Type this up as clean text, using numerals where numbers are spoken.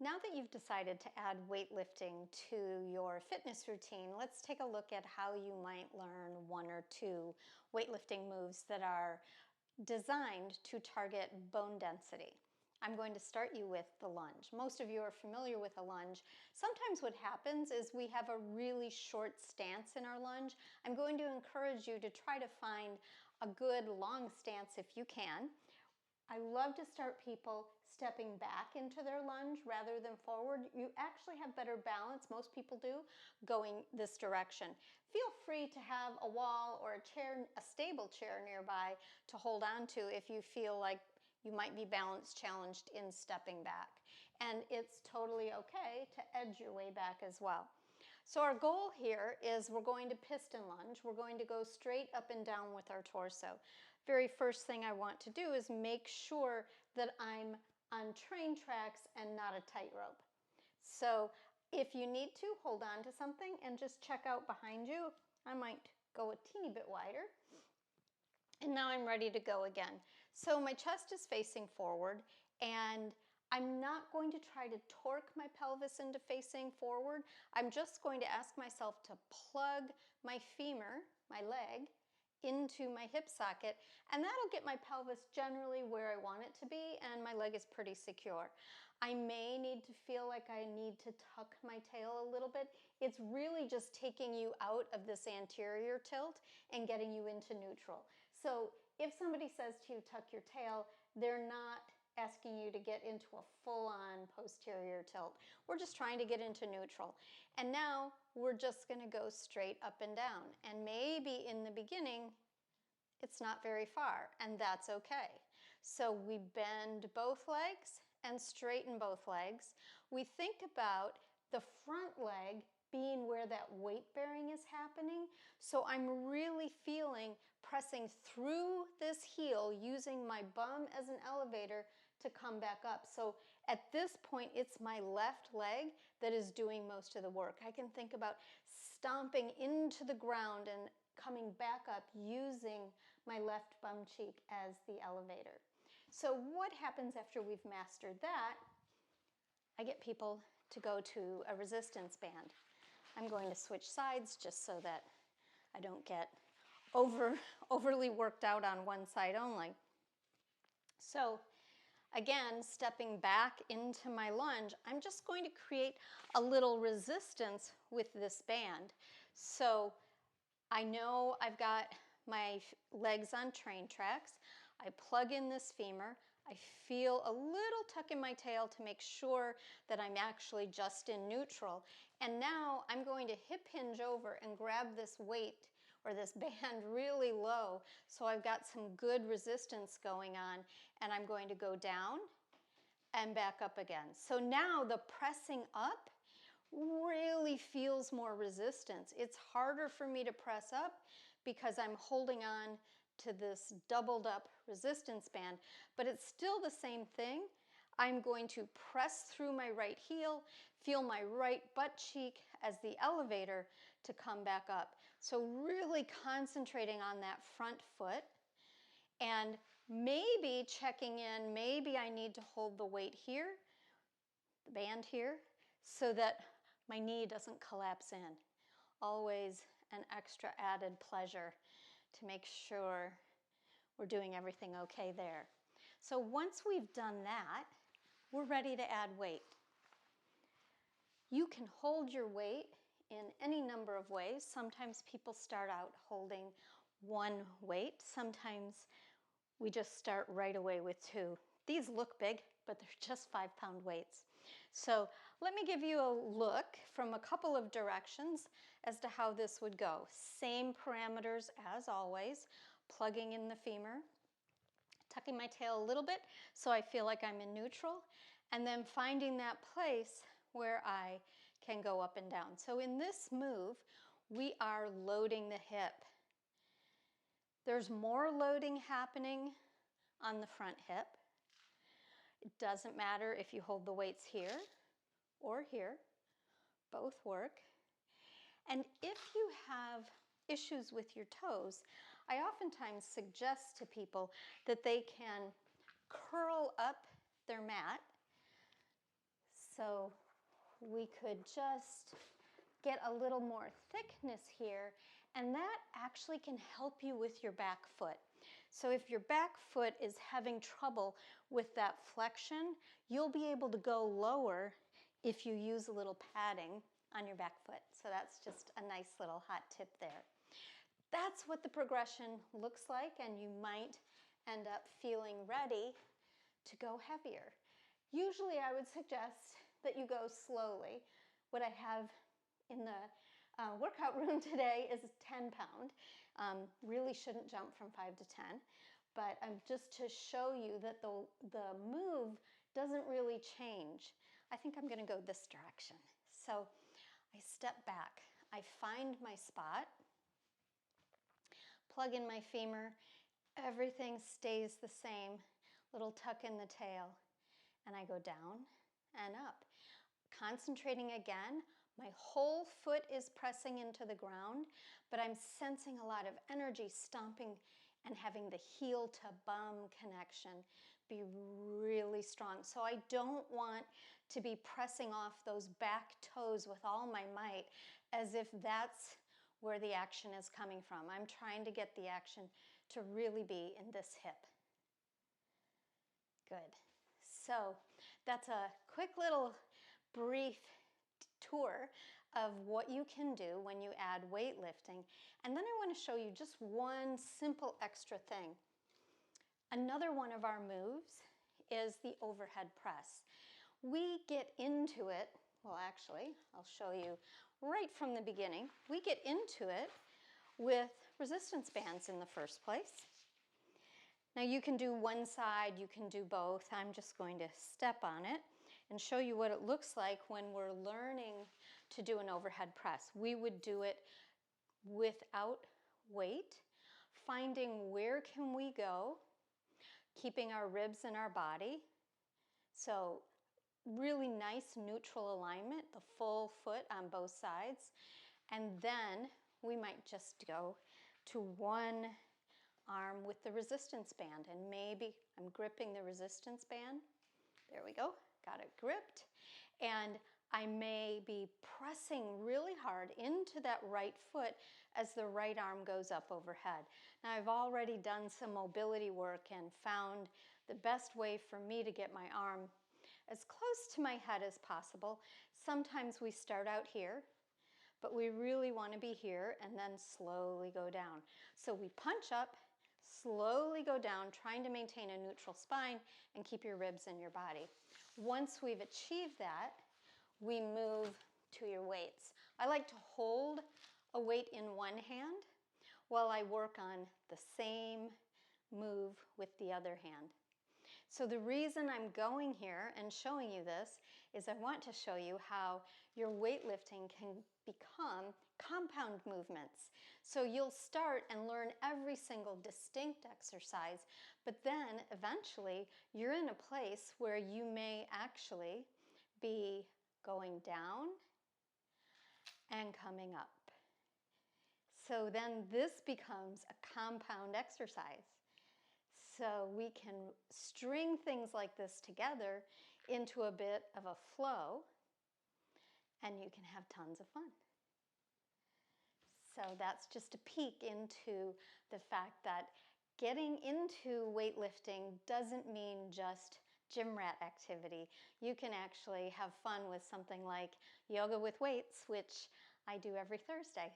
Now that you've decided to add weightlifting to your fitness routine, let's take a look at how you might learn one or two weightlifting moves that are designed to target bone density. I'm going to start you with the lunge. Most of you are familiar with a lunge. Sometimes what happens is we have a really short stance in our lunge. I'm going to encourage you to try to find a good long stance if you can. I love to start people stepping back into their lunge rather than forward. You actually have better balance, most people do, going this direction. Feel free to have a wall or a chair, a stable chair nearby to hold on to if you feel like you might be balance challenged in stepping back. And it's totally okay to edge your way back as well. So our goal here is we're going to piston lunge. We're going to go straight up and down with our torso. Very first thing I want to do is make sure that I'm on train tracks and not a tightrope. So if you need to, hold on to something and just check out behind you. I might go a teeny bit wider. And now I'm ready to go again. So my chest is facing forward and I'm not going to try to torque my pelvis into facing forward. I'm just going to ask myself to plug my femur, my leg, into my hip socket, and that'll get my pelvis generally where I want it to be, and my leg is pretty secure. I may need to feel like I need to tuck my tail a little bit. It's really just taking you out of this anterior tilt and getting you into neutral. So if somebody says to you, tuck your tail, they're not asking you to get into a full-on posterior tilt. We're just trying to get into neutral. And now we're just going to go straight up and down. And maybe in the beginning, it's not very far, and that's okay. So we bend both legs and straighten both legs. We think about the front leg being where that weight bearing is happening. So I'm really feeling pressing through this heel using my bum as an elevator to come back up. So at this point, it's my left leg that is doing most of the work. I can think about stomping into the ground and coming back up using my left bum cheek as the elevator. So what happens after we've mastered that? I get people to go to a resistance band. I'm going to switch sides just so that I don't get overly worked out on one side only. So again, stepping back into my lunge, I'm just going to create a little resistance with this band. So I know I've got my legs on train tracks. I plug in this femur. I feel a little tuck in my tail to make sure that I'm actually just in neutral. And now I'm going to hip hinge over and grab this weight or this band really low so I've got some good resistance going on, and I'm going to go down and back up again. So now the pressing up really feels more resistance. It's harder for me to press up because I'm holding on to this doubled up resistance band, but it's still the same thing. I'm going to press through my right heel, feel my right butt cheek as the elevator to come back up. So really concentrating on that front foot and maybe checking in, maybe I need to hold the weight here, the band here, so that my knee doesn't collapse in. Always an extra added pleasure to make sure we're doing everything okay there. So once we've done that, we're ready to add weight. You can hold your weight in any number of ways. Sometimes people start out holding one weight. Sometimes we just start right away with two. These look big, but they're just 5-pound weights. So let me give you a look from a couple of directions as to how this would go. Same parameters as always, plugging in the femur, tucking my tail a little bit so I feel like I'm in neutral, and then finding that place where I can go up and down. So in this move, we are loading the hip. There's more loading happening on the front hip. It doesn't matter if you hold the weights here or here, both work. And if you have issues with your toes, I oftentimes suggest to people that they can curl up their mat, So we could just get a little more thickness here, and that actually can help you with your back foot. So if your back foot is having trouble with that flexion, you'll be able to go lower if you use a little padding on your back foot. So that's just a nice little hot tip there. That's what the progression looks like, and you might end up feeling ready to go heavier. Usually I would suggest that you go slowly. What I have in the workout room today is 10 pound. Really shouldn't jump from 5 to 10, but just to show you that the move doesn't really change. I think I'm gonna go this direction. So I step back, I find my spot, plug in my femur, everything stays the same, little tuck in the tail, and I go down and up. Concentrating again, my whole foot is pressing into the ground, but I'm sensing a lot of energy stomping and having the heel to bum connection be really strong. So I don't want to be pressing off those back toes with all my might as if that's where the action is coming from. I'm trying to get the action to really be in this hip. Good. So that's a quick little brief tour of what you can do when you add weightlifting. And then I want to show you just one simple extra thing. Another one of our moves is the overhead press. We get into it, well actually, I'll show you right from the beginning. We get into it with resistance bands in the first place. Now you can do one side, you can do both. I'm just going to step on it and show you what it looks like when we're learning to do an overhead press. We would do it without weight, finding where can we go, keeping our ribs in our body. So really nice neutral alignment, the full foot on both sides. And then we might just go to one arm with the resistance band, and maybe I'm gripping the resistance band. There we go, got it gripped. And I may be pressing really hard into that right foot as the right arm goes up overhead. Now I've already done some mobility work and found the best way for me to get my arm as close to my head as possible. Sometimes we start out here, but we really want to be here and then slowly go down. So we punch up, slowly go down, trying to maintain a neutral spine and keep your ribs in your body. Once we've achieved that, we move to your weights. I like to hold a weight in one hand while I work on the same move with the other hand. So the reason I'm going here and showing you this is I want to show you how your weightlifting can become compound movements. So you'll start and learn every single distinct exercise, but then eventually you're in a place where you may actually be going down and coming up. So then this becomes a compound exercise. So we can string things like this together into a bit of a flow, and you can have tons of fun. So that's just a peek into the fact that getting into weightlifting doesn't mean just gym rat activity. You can actually have fun with something like yoga with weights, which I do every Thursday.